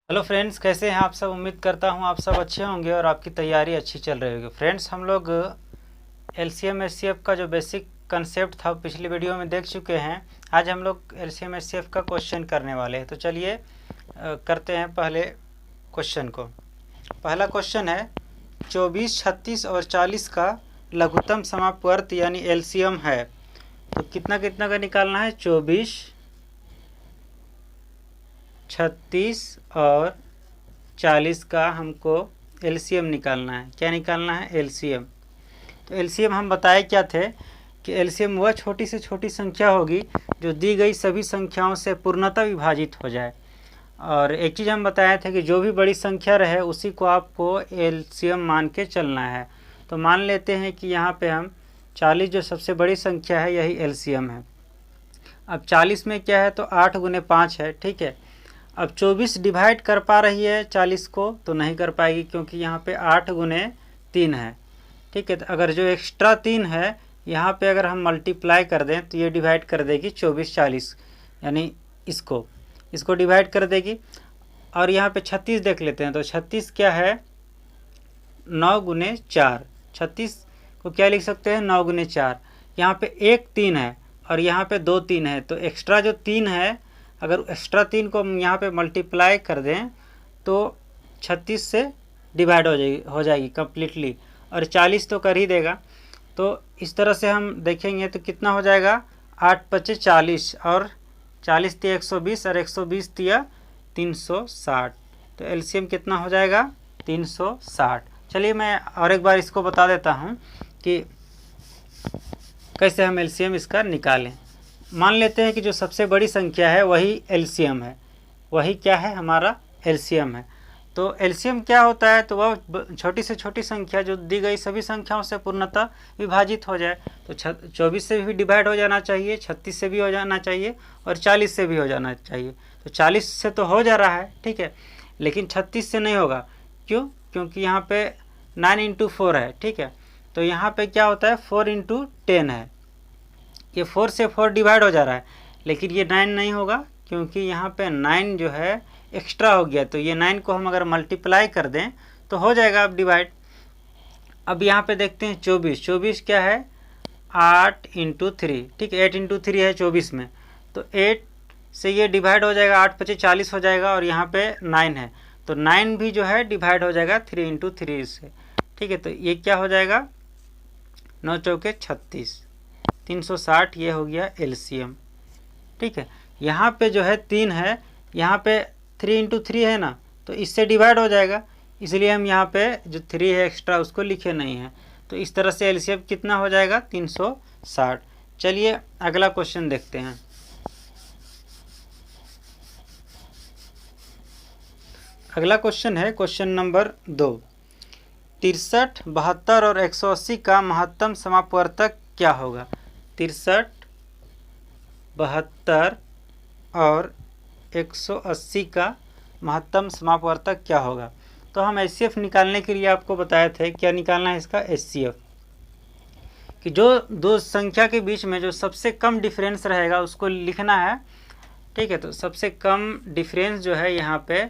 Hello friends, कैसे हैं आप सब। उम्मीद करता हूं आप सब अच्छे होंगे और आपकी तैयारी अच्छी चल रही होगी। फ्रेंड्स, हम लोग एलसीएम एचसीएफ का जो बेसिक कंसेप्ट था पिछली वीडियो में देख चुके हैं। आज हम लोग एलसीएम एचसीएफ का क्वेश्चन करने वाले हैं। तो चलिए करते हैं पहले क्वेश्चन को। पहला क्वेश्चन है 24, 36 और 40 का लघुत्तम समापवर्त यानी एलसीएम है। तो कितना कितना का निकालना है। 24, 36 और 40 का हमको एलसीएम निकालना है। क्या निकालना है? एलसीएम। तो एलसीएम हम बताए क्या थे कि एलसीएम वह छोटी से छोटी संख्या होगी जो दी गई सभी संख्याओं से पूर्णतः विभाजित हो जाए। और एक चीज़ हम बताए थे कि जो भी बड़ी संख्या रहे उसी को आपको एलसीएम मान के चलना है। तो मान लेते हैं कि यहाँ पे हम 40 जो सबसे बड़ी संख्या है यही एलसीएम है। अब 40 में क्या है तो 8 गुने 5 है। ठीक है। अब 24 डिवाइड कर पा रही है 40 को तो नहीं कर पाएगी क्योंकि यहाँ पे 8 गुने 3 है। ठीक है। तो अगर जो एक्स्ट्रा 3 है यहाँ पे अगर हम मल्टीप्लाई कर दें तो ये डिवाइड कर देगी 24 40, यानी इसको डिवाइड कर देगी। और यहाँ पे 36 देख लेते हैं। तो 36 क्या है? 9 गुने 4। 36 को क्या लिख सकते हैं? 9 गुने 4। यहाँ पे एक 3 है और यहाँ पे 2 3 है। तो एक्स्ट्रा जो 3 है, अगर एक्स्ट्रा 3 को हम यहाँ पे मल्टीप्लाई कर दें तो 36 से डिवाइड हो जाएगी कम्प्लीटली, और 40 तो कर ही देगा। तो इस तरह से हम देखेंगे तो कितना हो जाएगा? 8 पचे 40 और 40 तिया 120 और 120 तिया 360। तो एलसीएम कितना हो जाएगा? 360। चलिए मैं और एक बार इसको बता देता हूँ कि कैसे हम एलसीएम इसका निकालें। मान लेते हैं कि जो सबसे बड़ी संख्या है वही एलसीएम है। वही क्या है? हमारा एलसीएम है। तो एलसीएम क्या होता है? तो वह छोटी से छोटी संख्या जो दी गई सभी संख्याओं से पूर्णतः विभाजित हो जाए। तो 24 से भी डिवाइड हो जाना चाहिए, 36 से भी हो जाना चाहिए और 40 से भी हो जाना चाहिए। तो 40 से तो हो जा रहा है, ठीक है, लेकिन 36 से नहीं होगा। क्यों? क्योंकि यहाँ पे 9 × 4 है। ठीक है। तो यहाँ पे क्या होता है? 4 × 10 है। ये 4 से 4 डिवाइड हो जा रहा है, लेकिन ये 9 नहीं होगा क्योंकि यहाँ पे 9 जो है एक्स्ट्रा हो गया। तो ये 9 को हम अगर मल्टीप्लाई कर दें तो हो जाएगा अब डिवाइड। अब यहाँ पे देखते हैं 24 क्या है? 8 × 3। ठीक है, 8 × 3 है 24 में। तो 8 से ये डिवाइड हो जाएगा, 8 पचे 40 हो जाएगा और यहाँ पे 9 है तो 9 भी जो है डिवाइड हो जाएगा 3 × 3 से। ठीक है। तो ये क्या हो जाएगा? 9 चौके 36, 360। ये हो गया एलसीएम। ठीक है। यहाँ पे जो है 3 है, यहाँ पे 3 × 3 है ना, तो इससे डिवाइड हो जाएगा, इसलिए हम यहाँ पे जो 3 है एक्स्ट्रा उसको लिखे नहीं है। तो इस तरह से एलसीएम कितना हो जाएगा? 360। चलिए अगला क्वेश्चन देखते हैं। अगला क्वेश्चन है क्वेश्चन नंबर 2। 63, 72 और 180 का महत्तम समापवर्तक क्या होगा? 63, 72 और 180 का महत्तम समापवर्तक क्या होगा? तो हम एचसीएफ निकालने के लिए आपको बताए थे क्या निकालना है इसका? एचसीएफ, कि जो दो संख्या के बीच में जो सबसे कम डिफरेंस रहेगा उसको लिखना है। ठीक है। तो सबसे कम डिफरेंस जो है यहाँ पे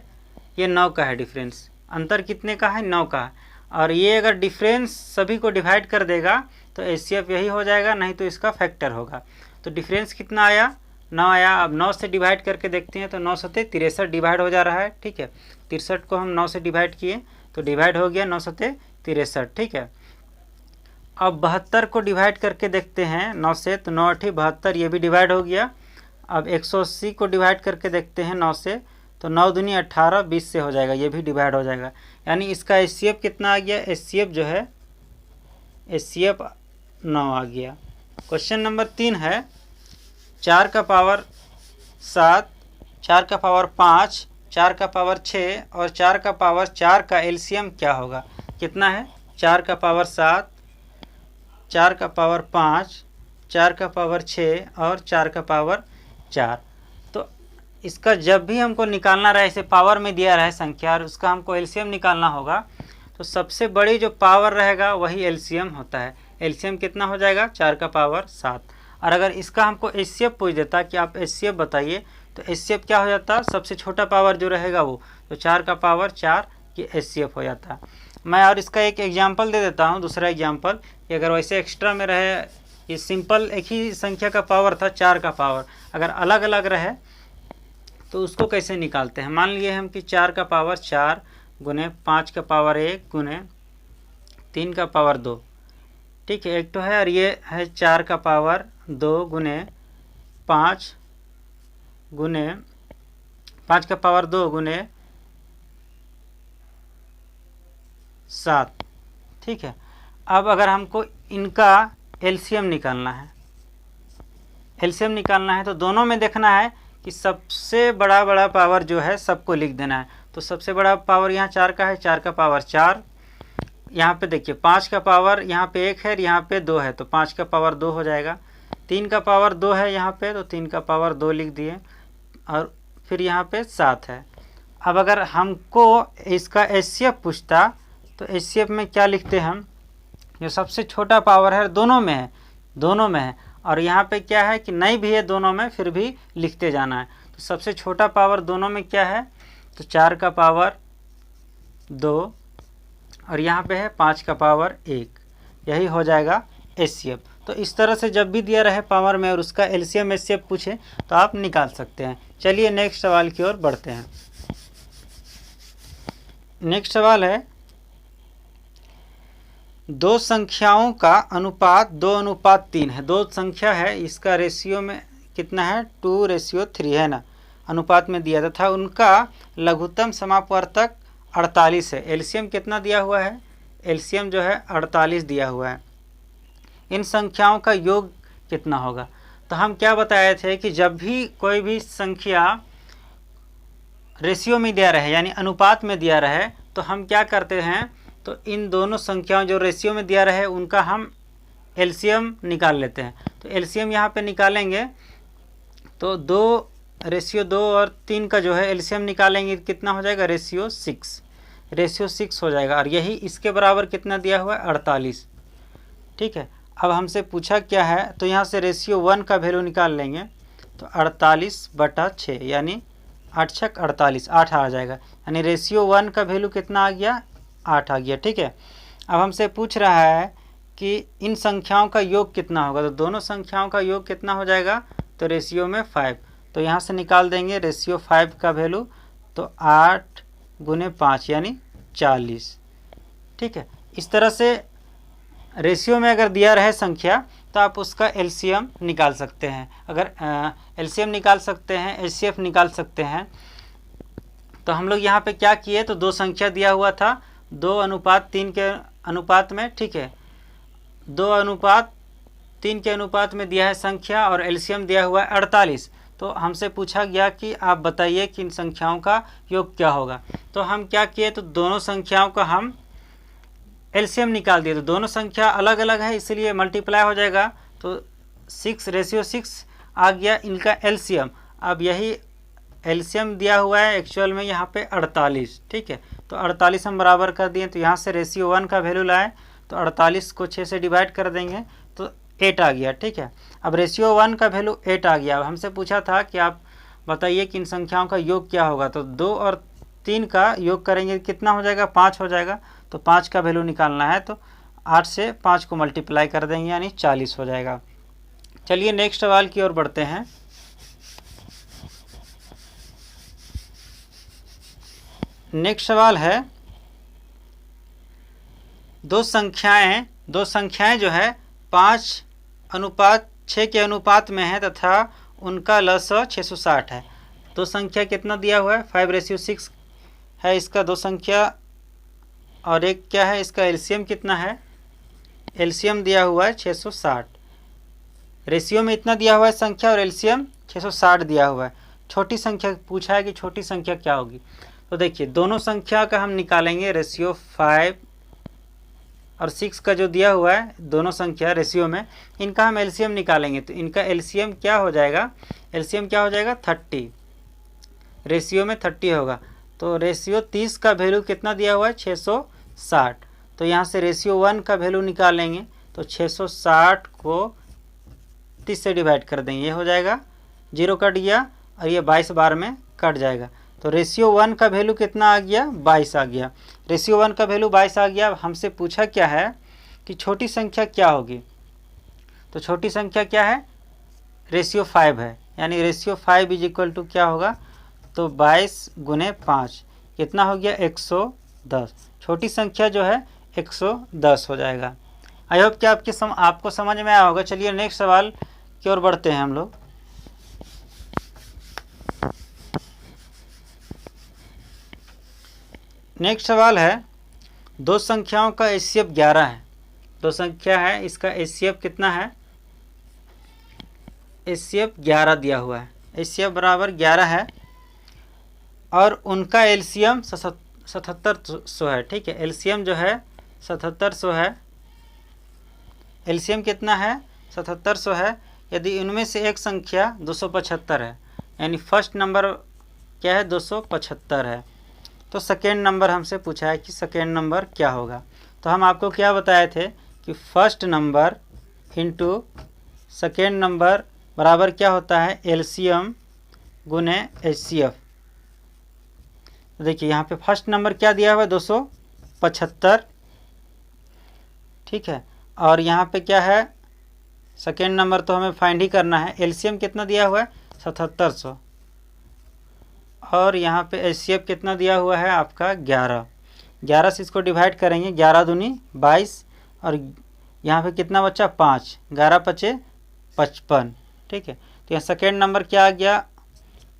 ये 9 का है। डिफरेंस अंतर कितने का है? 9 का है। और ये अगर डिफरेंस सभी को डिवाइड कर देगा तो एचसीएफ यही हो जाएगा, नहीं तो इसका फैक्टर होगा। तो डिफरेंस कितना आया? 9 आया। अब 9 से डिवाइड करके देखते हैं तो 9 सते 63 डिवाइड हो जा रहा है। ठीक है। 63 को हम 9 से डिवाइड किए तो डिवाइड हो गया 9 सते 63। ठीक है। अब 72 को डिवाइड करके देखते हैं 9 से, तो 9 8 72, ये भी डिवाइड हो गया। अब 180 को डिवाइड करके देखते हैं 9 से, तो 9 दूनी 18, 20 से हो जाएगा, ये भी डिवाइड हो जाएगा। यानी इसका एचसीएफ कितना आ गया? एचसीएफ जो है एचसीएफ 9 आ गया। क्वेश्चन नंबर 3 है 4 का पावर 7, 4 का पावर 5, 4 का पावर 6 और 4 का पावर 4 का एलसीएम क्या होगा? कितना है? 4 का पावर 7, 4 का पावर 5, 4 का पावर 6 और 4 का पावर 4। तो इसका जब भी हमको निकालना रहे, इसे पावर में दिया रहे संख्या और उसका हमको एलसीएम निकालना होगा, तो सबसे बड़ी जो पावर रहेगा वही एलसीएम होता है। एलसीएम कितना हो जाएगा? 4 का पावर 7। और अगर इसका हमको एचसीएफ पूछ देता कि आप एचसीएफ बताइए, तो एचसीएफ क्या हो जाता? सबसे छोटा पावर जो रहेगा वो, तो 4 का पावर 4 ये HCF हो जाता है। मैं और इसका एक एग्जांपल दे देता हूँ, दूसरा एग्जांपल कि अगर वैसे एक्स्ट्रा में रहे, ये सिंपल एक ही संख्या का पावर था 4 का पावर, अगर अलग अलग रहे तो उसको कैसे निकालते हैं। मान लिए हम कि 4 का पावर 4 गुने 5 का पावर 1 गुने 3 का पावर 2, ठीक है, एक तो है। और ये है 4 का पावर 2 गुने 5 गुने 5 का पावर 2 गुने 7, ठीक है। अब अगर हमको इनका एलसीएम निकालना है तो दोनों में देखना है कि सबसे बड़ा पावर जो है सबको लिख देना है। तो सबसे बड़ा पावर यहाँ 4 का है, 4 का पावर 4, यहाँ पे देखिए 5 का पावर यहाँ पे 1 है और यहाँ पे 2 है, तो 5 का पावर 2 हो जाएगा। 3 का पावर 2 है यहाँ पे, तो 3 का पावर 2 लिख दिए, और फिर यहाँ पे 7 है। अब अगर हमको इसका HCF पूछता तो HCF में क्या लिखते हैं हम, जो सबसे छोटा पावर है दोनों में है, और यहाँ पे क्या है कि नहीं भी है दोनों में, फिर भी लिखते जाना है। तो सबसे छोटा पावर दोनों में क्या है, तो 4 का पावर 2 और यहाँ पे है 5 का पावर 1, यही हो जाएगा HCF। तो इस तरह से जब भी दिया रहे पावर में और उसका LCM HCF पूछे तो आप निकाल सकते हैं। चलिए नेक्स्ट सवाल की ओर बढ़ते हैं। नेक्स्ट सवाल है, दो संख्याओं का अनुपात 2:3 है। दो संख्या है, इसका रेशियो में कितना है, 2:3 है ना, अनुपात में दिया तथा उनका लघुत्तम समापवर्तक 48 है। एलसीएम कितना दिया हुआ है, एलसीएम जो है 48 दिया हुआ है। इन संख्याओं का योग कितना होगा। तो हम क्या बताए थे कि जब भी कोई भी संख्या रेशियो में दिया रहे यानी अनुपात में दिया रहे तो हम क्या करते हैं, तो इन दोनों संख्याओं जो रेशियो में दिया रहे उनका हम एलसीएम निकाल लेते हैं। तो एलसीएम यहाँ पे निकालेंगे तो 2:2 और 3 का जो है एलसीएम निकालेंगे, कितना हो जाएगा, रेशियो 6 हो जाएगा। और यही इसके बराबर कितना दिया हुआ है, 48। ठीक है, अब हमसे पूछा क्या है, तो यहाँ से रेशियो 1 का वैल्यू निकाल लेंगे तो 48/6 यानी 8 छक 48, 8 आ जाएगा। यानी रेशियो 1 का वैल्यू कितना आ गया, 8 आ गया। ठीक है, अब हमसे पूछ रहा है कि इन संख्याओं का योग कितना होगा। तो दोनों संख्याओं का योग कितना हो जाएगा, तो रेशियो में 5। तो यहाँ से निकाल देंगे रेशियो 5 का वैल्यू, तो 8 × 5 यानी 40। ठीक है, इस तरह से रेशियो में अगर दिया रहे संख्या तो आप उसका एलसीएम निकाल सकते हैं। अगर एलसीएम निकाल सकते हैं, एचसीएफ निकाल सकते हैं। तो हम लोग यहाँ पे क्या किए, तो दो संख्या दिया हुआ था 2:3 के अनुपात में। ठीक है, 2:3 के अनुपात में दिया है संख्या और एलसीएम दिया हुआ है 48। तो हमसे पूछा गया कि आप बताइए कि इन संख्याओं का योग क्या होगा। तो हम क्या किए, तो दोनों संख्याओं का हम एलसीएम निकाल दिए। तो दोनों संख्या अलग अलग है इसलिए मल्टीप्लाई हो जाएगा, तो 6:6 आ गया इनका एलसीएम। अब यही एलसीएम दिया हुआ है एक्चुअल में यहाँ पे 48। ठीक है, तो 48 हम बराबर कर दिए। तो यहाँ से रेशियो 1 का वैल्यू लाए तो 48 को 6 से डिवाइड कर देंगे तो 8 आ गया। ठीक है, अब रेशियो 1 का वैल्यू 8 आ गया। अब हमसे पूछा था कि आप बताइए कि इन संख्याओं का योग क्या होगा। तो 2 और 3 का योग करेंगे कितना हो जाएगा, 5 हो जाएगा। तो 5 का वैल्यू निकालना है तो 8 से 5 को मल्टीप्लाई कर देंगे यानी 40 हो जाएगा। चलिए नेक्स्ट सवाल की ओर बढ़ते हैं। नेक्स्ट सवाल है, दो संख्याएं जो है 5:6 के अनुपात में है तथा उनका लसाअ 660 है। दो संख्या कितना दिया हुआ है, 5:6 है इसका दो संख्या, और एक क्या है इसका एलसीएम कितना है, एलसीएम दिया हुआ है 660। रेशियो में इतना दिया हुआ है संख्या और एलसीएम 660 दिया हुआ है। छोटी संख्या पूछा है कि छोटी संख्या क्या होगी। तो देखिए दोनों संख्या का हम निकालेंगे, रेशियो 5 और 6 का जो दिया हुआ है दोनों संख्या रेशियो में, इनका हम एलसीएम निकालेंगे। तो इनका एलसीएम क्या हो जाएगा, एलसीएम क्या हो जाएगा 30, रेशियो में 30 होगा। तो रेशियो 30 का वैल्यू कितना दिया हुआ है, 660। तो यहाँ से रेशियो 1 का वैल्यू निकालेंगे तो 660 को 30 से डिवाइड कर देंगे, ये हो जाएगा 0 कट गया और ये 22 बार में कट जाएगा। तो रेशियो 1 का वैल्यू कितना आ गया, 22 आ गया। रेशियो 1 का वैल्यू 22 आ गया। हमसे पूछा क्या है कि छोटी संख्या क्या होगी, तो छोटी संख्या क्या है, रेशियो 5 है, यानी रेशियो 5 इज इक्वल टू क्या होगा, तो 22 गुने 5 कितना हो गया, 110। छोटी संख्या जो है 110 हो जाएगा। आई होप कि आपको समझ में आया होगा। चलिए नेक्स्ट सवाल की ओर बढ़ते हैं हम लोग। नेक्स्ट सवाल है, दो संख्याओं का एचसीएफ 11 है। दो संख्या है, इसका एचसीएफ कितना है, एचसीएफ 11 दिया हुआ है, एचसीएफ बराबर 11 है और उनका एलसीएम 7700 है। ठीक है, एलसीएम जो है 7700 है। एलसीएम कितना है, 7700 है। यदि इनमें से एक संख्या 275 है, यानी फर्स्ट नंबर क्या है, 275 है, तो सेकेंड नंबर हमसे पूछा है कि सेकेंड नंबर क्या होगा। तो हम आपको क्या बताए थे कि first number into second number बराबर क्या होता है, एलसीएम गुने एचसीएफ। देखिए यहाँ पे फर्स्ट नंबर क्या दिया हुआ है, 275। ठीक है, और यहाँ पे क्या है, सेकेंड नंबर तो हमें फाइंड ही करना है। एलसीएम कितना दिया हुआ है, 7700, और यहाँ पे एचसीएफ कितना दिया हुआ है आपका 11। 11 से इसको डिवाइड करेंगे, 11 दूनी 22, और यहाँ पे कितना बचा, 5, 11 पचे 55। ठीक है, तो यहाँ सेकेंड नंबर क्या आ गया,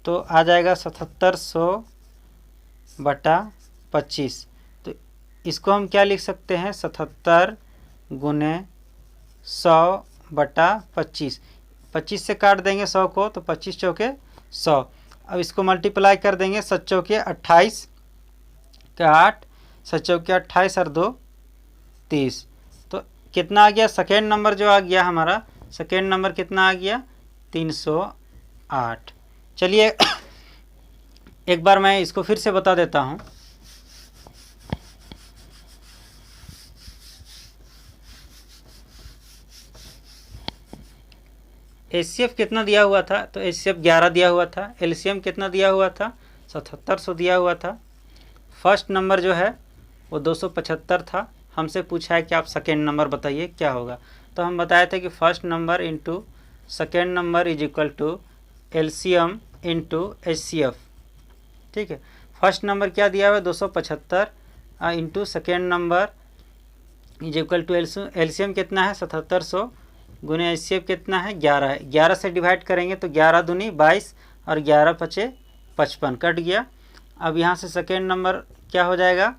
तो आ जाएगा 7700 बटा 25। तो इसको हम क्या लिख सकते हैं, 77 गुने 100 बटा 25। 25 से काट देंगे 100 को, तो 25 चौके 100। अब इसको मल्टीप्लाई कर देंगे, 7 चौके 28 का 8, 7 चौके 28 और 2 30। तो कितना आ गया, सेकेंड नंबर जो आ गया हमारा, सेकेंड नंबर कितना आ गया, 308। चलिए एक बार मैं इसको फिर से बता देता हूँ। एचसीएफ कितना दिया हुआ था, तो एचसीएफ 11 दिया हुआ था। एलसीएम कितना दिया हुआ था, 7700 दिया हुआ था। फर्स्ट नंबर जो है वो 275 था। हमसे पूछा है कि आप सेकेंड नंबर बताइए क्या होगा। तो हम बताए थे कि first number into second number is equal to LCM into HCF. ठीक है, फर्स्ट नंबर क्या दिया हुआ है, 275 into second number is equal to LCM कितना है, 7700 गुने एचसीएफ कितना है, 11 है। 11 से डिवाइड करेंगे तो 11 दूनी 22 और 11 पचे 55, कट गया। अब यहाँ से सेकेंड नंबर क्या हो जाएगा,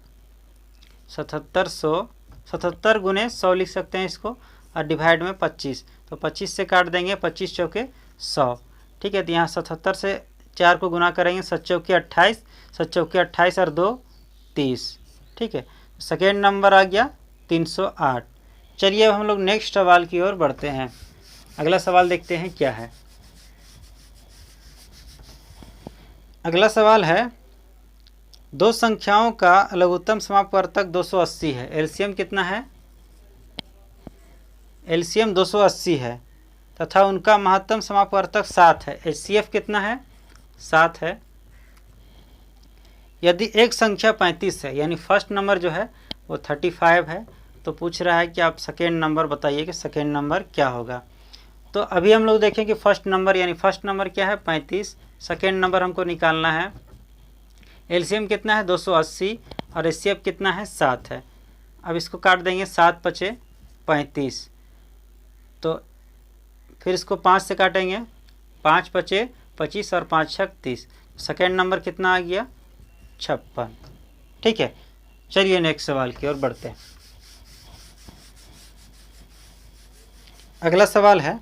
7700, 77 गुने 100 लिख सकते हैं इसको, और डिवाइड में 25, तो 25 से काट देंगे, 25 चौके 100। ठीक है, तो यहाँ 77 से 4 को गुना करेंगे, 7 चौके 28, 7 चौके 28 और 2 30। ठीक है, सेकेंड नंबर आ गया 308। चलिए अब हम लोग नेक्स्ट सवाल की ओर बढ़ते हैं। अगला सवाल देखते हैं क्या है। अगला सवाल है, दो संख्याओं का लघुत्तम समापवर्तक 280 है। एलसीएम कितना है, एलसीएम 280 है तथा उनका महत्तम समापवर्तक 7 है। एचसीएफ कितना है, 7 है। यदि एक संख्या 35 है, यानी फर्स्ट नंबर जो है वो 35 है, तो पूछ रहा है कि आप सेकेंड नंबर बताइए कि सेकेंड नंबर क्या होगा। तो अभी हम लोग देखें कि फर्स्ट नंबर, यानी फर्स्ट नंबर क्या है, 35, सेकेंड नंबर हमको निकालना है। एलसीएम कितना है, 280, और एचसीएफ कितना है, 7 है। अब इसको काट देंगे, 7 पचे 35, तो फिर इसको 5 से काटेंगे, 5 पचे 25 और 5 छक 30। सेकेंड नंबर कितना आ गया, 56। ठीक है, चलिए नेक्स्ट सवाल की ओर बढ़ते हैं। अगला सवाल है,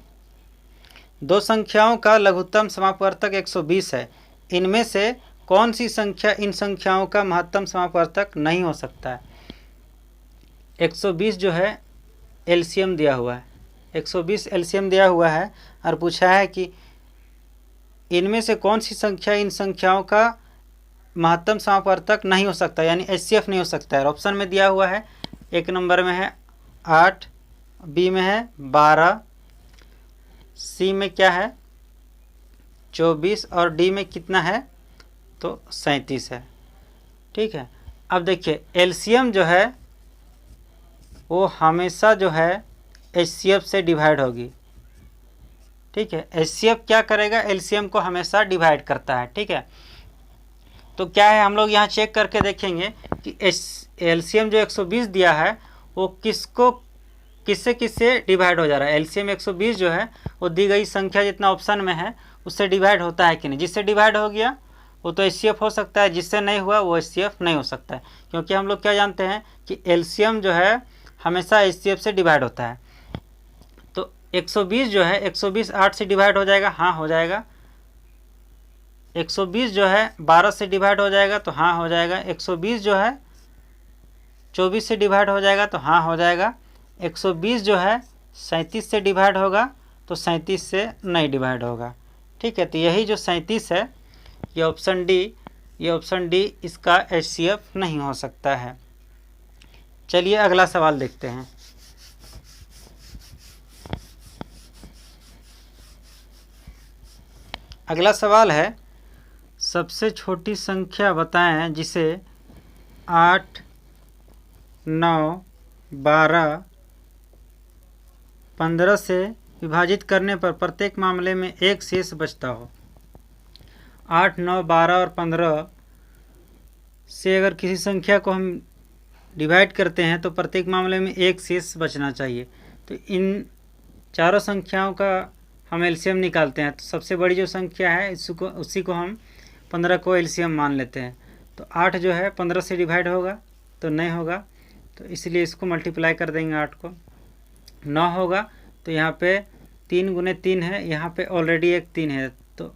दो संख्याओं का लघुत्तम समापवर्तक 120 है। इनमें से कौन सी संख्या इन संख्याओं का महत्तम समापवर्तक नहीं हो सकता है। 120 जो है एलसीएम दिया हुआ है, 120 एलसीएम दिया हुआ है, और पूछा है कि इनमें से कौन सी संख्या इन संख्याओं का महत्तम समापवर्तक नहीं हो सकता, यानी एचसीएफ नहीं हो सकता है। ऑप्शन में दिया हुआ है, एक नंबर में है 8, बी में है 12, सी में क्या है 24, और डी में कितना है, तो 37 है। ठीक है, अब देखिए एलसीएम जो है वो हमेशा जो है एचसीएफ से डिवाइड होगी। ठीक है, एचसीएफ क्या करेगा, एलसीएम को हमेशा डिवाइड करता है। ठीक है, तो क्या है, हम लोग यहाँ चेक करके देखेंगे कि एलसीएम जो 120 दिया है वो किससे किससे डिवाइड हो जा रहा है। एलसीएम 120 जो है वो दी गई संख्या जितना ऑप्शन में है उससे डिवाइड होता है कि नहीं। जिससे डिवाइड हो गया वो तो एचसीएफ हो सकता है, जिससे नहीं हुआ वो एचसीएफ नहीं हो सकता है, क्योंकि हम लोग क्या जानते हैं कि एलसीएम जो है हमेशा एचसीएफ से डिवाइड होता है। तो 120 जो है 120 8 से डिवाइड हो जाएगा, हाँ हो जाएगा। 120 जो है 12 से डिवाइड हो जाएगा, तो हाँ हो जाएगा। 120 जो है 24 से डिवाइड हो जाएगा, तो हाँ हो जाएगा। 120 जो है 37 से डिवाइड होगा, तो 37 से नहीं डिवाइड होगा। ठीक है, तो यही जो 37 है ये ऑप्शन डी इसका एचसीएफ नहीं हो सकता है। चलिए अगला सवाल देखते हैं। अगला सवाल है, सबसे छोटी संख्या बताएं जिसे 8, 9, 12, 15 से विभाजित करने पर प्रत्येक मामले में एक शेष बचता हो। 8, 9, 12 और 15 से अगर किसी संख्या को हम डिवाइड करते हैं तो प्रत्येक मामले में एक शेष बचना चाहिए। तो इन चारों संख्याओं का हम एलसीएम निकालते हैं। तो सबसे बड़ी जो संख्या है उसी को हम 15 को एलसीएम मान लेते हैं। तो 8 जो है 15 से डिवाइड होगा तो नहीं होगा, तो इसलिए इसको मल्टीप्लाई कर देंगे 8 को। 9 होगा तो यहाँ पे 3 गुने 3 है, यहाँ पे ऑलरेडी एक 3 है तो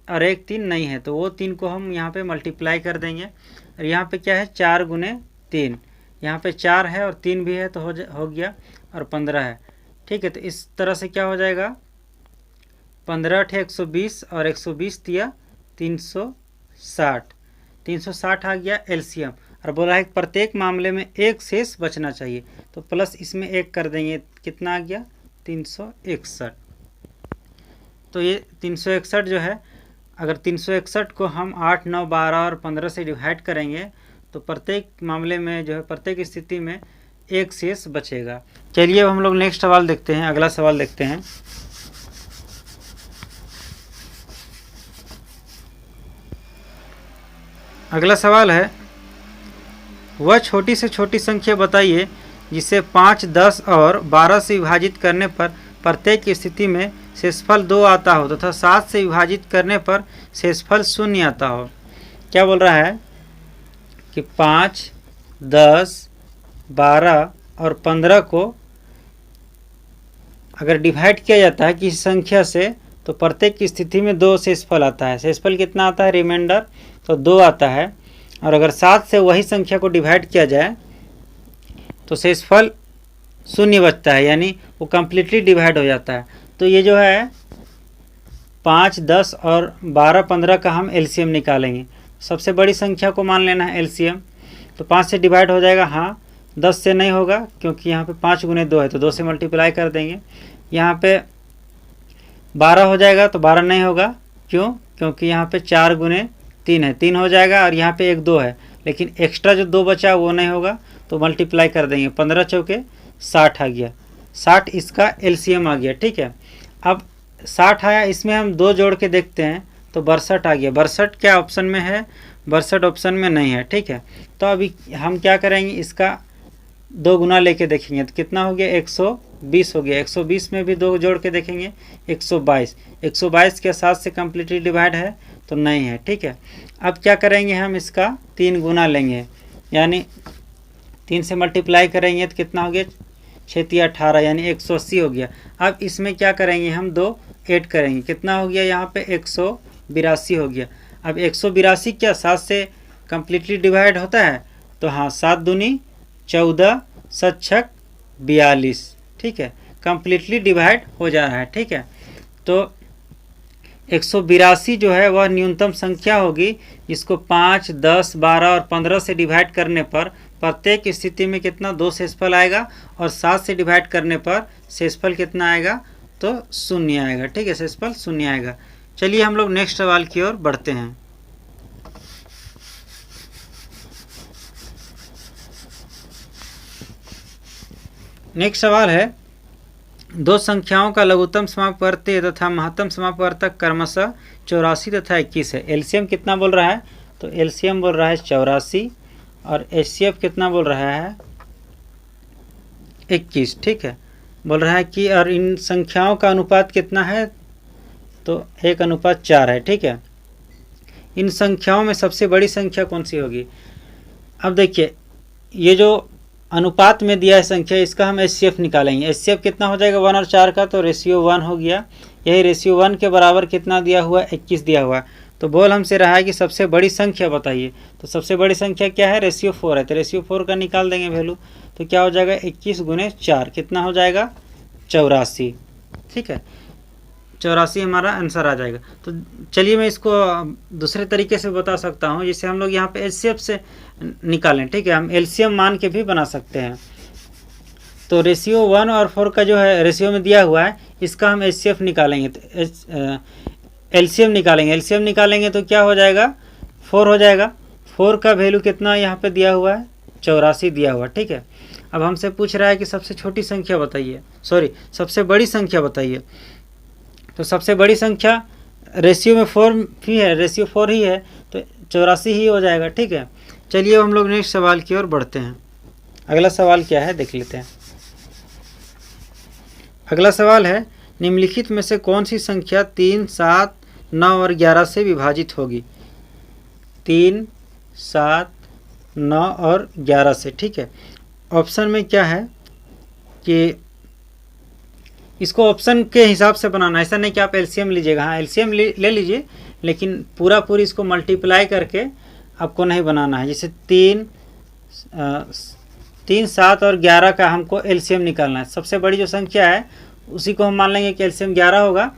और एक 3 नहीं है, तो वो 3 को हम यहाँ पे मल्टीप्लाई कर देंगे। और यहाँ पे क्या है 4 गुने 3, यहाँ पे 4 है और 3 भी है तो हो गया और 15 है। ठीक है, तो इस तरह से क्या हो जाएगा 15 × 120 और 120 दिया 360, 360 आ गया एलसीएम। और बोला है कि प्रत्येक मामले में एक शेष बचना चाहिए, तो प्लस इसमें एक कर देंगे, कितना आ गया 361। तो ये 361 जो है, अगर 361 को हम 8, 9, 12 और 15 से डिवाइड करेंगे तो प्रत्येक मामले में जो है प्रत्येक स्थिति में एक शेष बचेगा। चलिए अब हम लोग नेक्स्ट सवाल देखते हैं, अगला सवाल देखते हैं। अगला सवाल है, वह छोटी से छोटी संख्या बताइए जिसे 5, 10 और 12 से विभाजित करने पर प्रत्येक स्थिति में शेषफल 2 आता हो तथा 7 से विभाजित करने पर शेषफल 0 आता हो। क्या बोल रहा है कि 5, 10, 12 और 15 को अगर डिवाइड किया जाता है किसी संख्या से तो प्रत्येक स्थिति में 2 शेषफल आता है। शेषफल कितना आता है, रिमाइंडर तो 2 आता है। और अगर 7 से वही संख्या को डिवाइड किया जाए तो शेषफल 0 बचता है, यानी वो कम्प्लीटली डिवाइड हो जाता है। तो ये जो है 5, 10 और 12, 15 का हम एलसीएम निकालेंगे। सबसे बड़ी संख्या को मान लेना है एलसीएम, तो 5 से डिवाइड हो जाएगा, हाँ। 10 से नहीं होगा क्योंकि यहाँ पे 5 गुने 2 है तो 2 से मल्टीप्लाई कर देंगे। यहाँ पे 12 हो जाएगा तो 12 नहीं होगा, क्यों, क्योंकि यहाँ पे 4 गुने 3 है, 3 हो जाएगा। और यहाँ पे एक 2 है, लेकिन एक्स्ट्रा जो 2 बचा वो नहीं होगा तो मल्टीप्लाई कर देंगे। 15 चौके 60 आ गया, 60 इसका एलसीएम आ गया। ठीक है, अब 60 आया, इसमें हम 2 जोड़ के देखते हैं तो 62 आ गया। 62 क्या ऑप्शन में है, 62 ऑप्शन में नहीं है। ठीक है, तो अभी हम क्या करेंगे, इसका 2 गुना लेके देखेंगे तो कितना हो गया 120 हो गया। 120 में भी 2 जोड़ के देखेंगे 122, 122 के 7 से कम्प्लीटली डिवाइड है तो नहीं है। ठीक है, अब क्या करेंगे, हम इसका 3 गुना लेंगे, यानी 3 से मल्टीप्लाई करेंगे तो कितना हो गया 6 × 18 यानी 180 हो गया। अब इसमें क्या करेंगे, हम 2 ऐड करेंगे, कितना हो गया यहाँ पे 182 हो गया। अब 182 क्या 7 से कम्प्लीटली डिवाइड होता है, तो हाँ 7 दूनी 14, 7 छक 42। ठीक है, कम्प्लीटली डिवाइड हो जा रहा है। ठीक है, तो 182 जो है वह न्यूनतम संख्या होगी जिसको 5, 10, 12 और 15 से डिवाइड करने पर प्रत्येक स्थिति में कितना 2 शेषफल आएगा, और 7 से डिवाइड करने पर शेषफल कितना आएगा, तो 0 आएगा। ठीक है, शेषफल 0 आएगा। चलिए हम लोग नेक्स्ट सवाल की ओर बढ़ते हैं। नेक्स्ट सवाल है, दो संख्याओं का लघुत्तम समापवर्ती तथा महत्तम समापवर्तक क्रमशः 84 तथा 21 है। एलसीएम कितना बोल रहा है? तो एलसीएम बोल रहा है 84 और एचसीएफ कितना बोल रहा है? 21। ठीक है, बोल रहा है कि और इन संख्याओं का अनुपात कितना है? तो 1:4 है। ठीक है, इन संख्याओं में सबसे बड़ी संख्या कौन सी होगी? अब देखिए, ये जो अनुपात में दिया है संख्या, इसका हम एचसीएफ निकालेंगे। एचसीएफ कितना हो जाएगा 1 और 4 का? तो रेशियो 1 हो गया। यही रेशियो 1 के बराबर कितना दिया हुआ है? 21 दिया हुआ है। तो बोल हमसे रहा है कि सबसे बड़ी संख्या बताइए। तो सबसे बड़ी संख्या क्या है? रेशियो 4 है। तो रेशियो 4 का निकाल देंगे वैल्यू। तो क्या हो जाएगा? 21 × 4 कितना हो जाएगा? 84। ठीक है, 84 हमारा आंसर आ जाएगा। तो चलिए मैं इसको दूसरे तरीके से बता सकता हूँ, जिससे हम लोग यहाँ पे एचसीएफ से निकालें। ठीक है, हम एलसीएम मान के भी बना सकते हैं। तो रेशियो 1 और 4 का जो है रेशियो में दिया हुआ है, इसका हम एचसीएफ निकालेंगे। तो एलसीएम निकालेंगे। एलसीएम निकालेंगे तो क्या हो जाएगा? 4 हो जाएगा। 4 का वैल्यू कितना यहाँ पे दिया हुआ है? 84 दिया हुआ। ठीक है, अब हमसे पूछ रहा है कि सबसे छोटी संख्या बताइए, सबसे बड़ी संख्या बताइए। तो सबसे बड़ी संख्या रेशियो में 4 भी है, रेशियो 4 ही है, तो 84 ही हो जाएगा। ठीक है, चलिए हम लोग नेक्स्ट सवाल की ओर बढ़ते हैं। अगला सवाल क्या है देख लेते हैं। अगला सवाल है, निम्नलिखित में से कौन सी संख्या 3, 7, 9 और 11 से विभाजित होगी? 3, 7, 9 और 11 से। ठीक है, ऑप्शन में क्या है कि इसको ऑप्शन के हिसाब से बनाना, ऐसा नहीं कि आप एलसीएम लीजिएगा। हाँ, एलसीएम ले लीजिए, लेकिन पूरी इसको मल्टीप्लाई करके आपको नहीं बनाना है। जैसे 3, 7 और 11 का हमको एलसीएम निकालना है। सबसे बड़ी जो संख्या है उसी को हम मान लेंगे कि एलसीएम 11 होगा।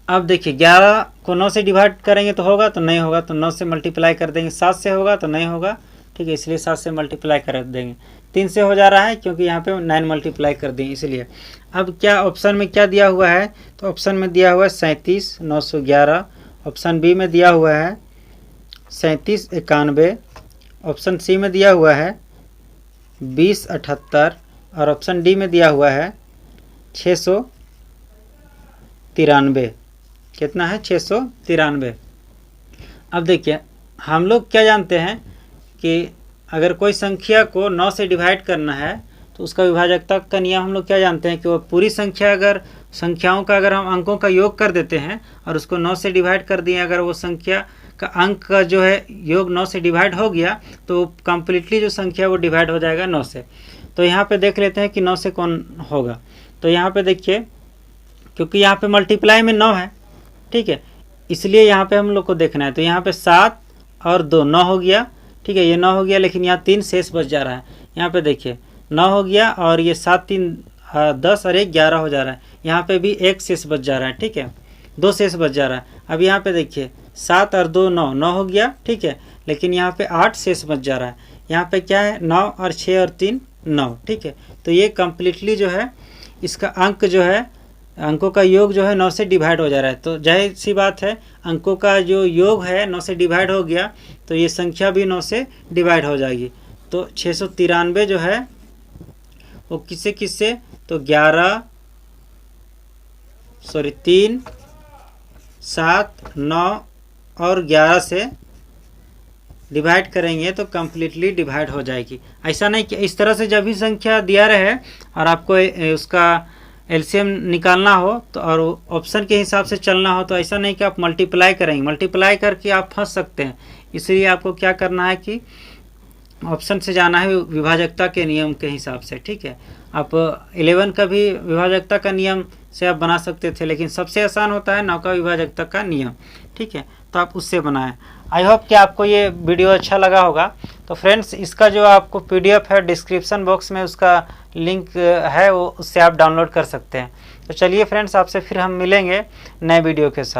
अब देखिए, 11 को 9 से डिवाइड करेंगे तो होगा? तो नहीं होगा। तो 9 से मल्टीप्लाई कर देंगे। 7 से होगा? तो नहीं होगा। ठीक है, इसलिए 7 से मल्टीप्लाई कर देंगे। 3 से हो जा रहा है क्योंकि यहाँ पे 9 मल्टीप्लाई कर देंगे इसलिए। अब क्या ऑप्शन में क्या दिया हुआ है? तो ऑप्शन में दिया हुआ है 37, 911। ऑप्शन बी में दिया हुआ है 37, 91। ऑप्शन सी में दिया हुआ है 20, 78 और ऑप्शन डी में दिया हुआ है 693। कितना है? 693। अब देखिए, हम लोग क्या जानते हैं कि अगर कोई संख्या को 9 से डिवाइड करना है तो उसका विभाजकता का नियम हम लोग क्या जानते हैं कि वो पूरी संख्या, अगर संख्याओं का अगर हम अंकों का योग कर देते हैं और उसको 9 से डिवाइड कर दिए, अगर वो संख्या का अंक का जो है योग 9 से डिवाइड हो गया तो कंप्लीटली जो संख्या वो डिवाइड हो जाएगा 9 से। तो यहाँ पे देख लेते हैं कि 9 से कौन होगा। तो यहाँ पे देखिए, क्योंकि यहाँ पे मल्टीप्लाई में 9 है, ठीक है, इसलिए यहाँ पे हम लोग को देखना है। तो यहाँ पे 7 और 2 9 हो गया। ठीक है, ये 9 हो गया, लेकिन यहाँ 3 शेष बच जा रहा है। यहाँ पे देखिए 9 हो गया और ये 7, 3 10 और 1 11 हो जा रहा है। यहाँ पे भी 1 शेष बच जा रहा है। ठीक है, 2 शेष बच जा रहा है। अब यहाँ पे देखिए 7 और 2 9 9 हो गया। ठीक है, लेकिन यहाँ पे 8 शेष बच जा रहा है। यहाँ पे क्या है? 9 और 6 और 3 9। ठीक है, तो ये कम्प्लीटली जो है इसका अंक जो है, अंकों का योग जो है 9 से डिवाइड हो जा रहा है। तो जाहिर सी बात है, अंकों का जो योग है 9 से डिवाइड हो गया तो ये संख्या भी 9 से डिवाइड हो जाएगी। तो 693 जो है वो किससे? तो 3, 7, 9 और 11 से डिवाइड करेंगे तो कम्प्लीटली डिवाइड हो जाएगी। ऐसा नहीं कि इस तरह से जब भी संख्या दिया रहे और आपको उसका एलसीएम निकालना हो तो और ऑप्शन के हिसाब से चलना हो, तो ऐसा नहीं कि आप मल्टीप्लाई करेंगे। मल्टीप्लाई करके आप फंस सकते हैं। इसलिए आपको क्या करना है कि ऑप्शन से जाना है विभाजकता के नियम के हिसाब से। ठीक है, आप 11 का भी विभाजकता का नियम से आप बना सकते थे, लेकिन सबसे आसान होता है 9 का विभाजकता का नियम। ठीक है, तो आप उससे बनाएं। आई होप कि आपको ये वीडियो अच्छा लगा होगा। तो फ्रेंड्स, इसका जो आपको पीडीएफ है डिस्क्रिप्शन बॉक्स में उसका लिंक है, वो उससे आप डाउनलोड कर सकते हैं। तो चलिए फ्रेंड्स, आपसे फिर हम मिलेंगे नए वीडियो के साथ।